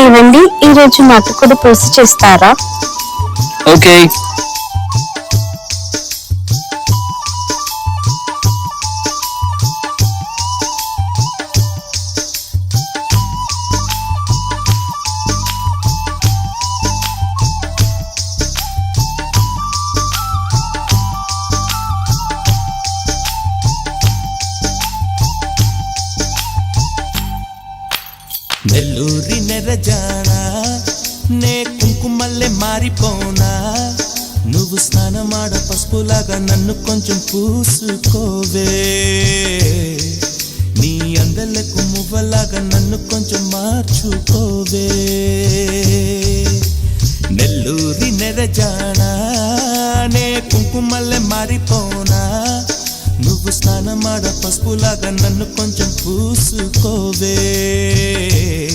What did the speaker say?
ఏవండి, ఈరోజు నాటుకోడి పులుసు చేస్తారా? ఓకే. నెల్లూరి నెరజానా నే కుంకుమల్లె మారిపోనా, నువ్వు స్నానమాడ పసుపులాగా నన్ను కొంచెం పూసుకోవే, నీ అందలకు మువ్వలాగా నన్ను కొంచెం మార్చుకోవే. నెల్లూరి నెరజానా నే కుంకుమల్లె మారిపోనా, నువ్వు స్నానమాడ పసుపులాగా నన్ను కొంచెం పూసుకోవే.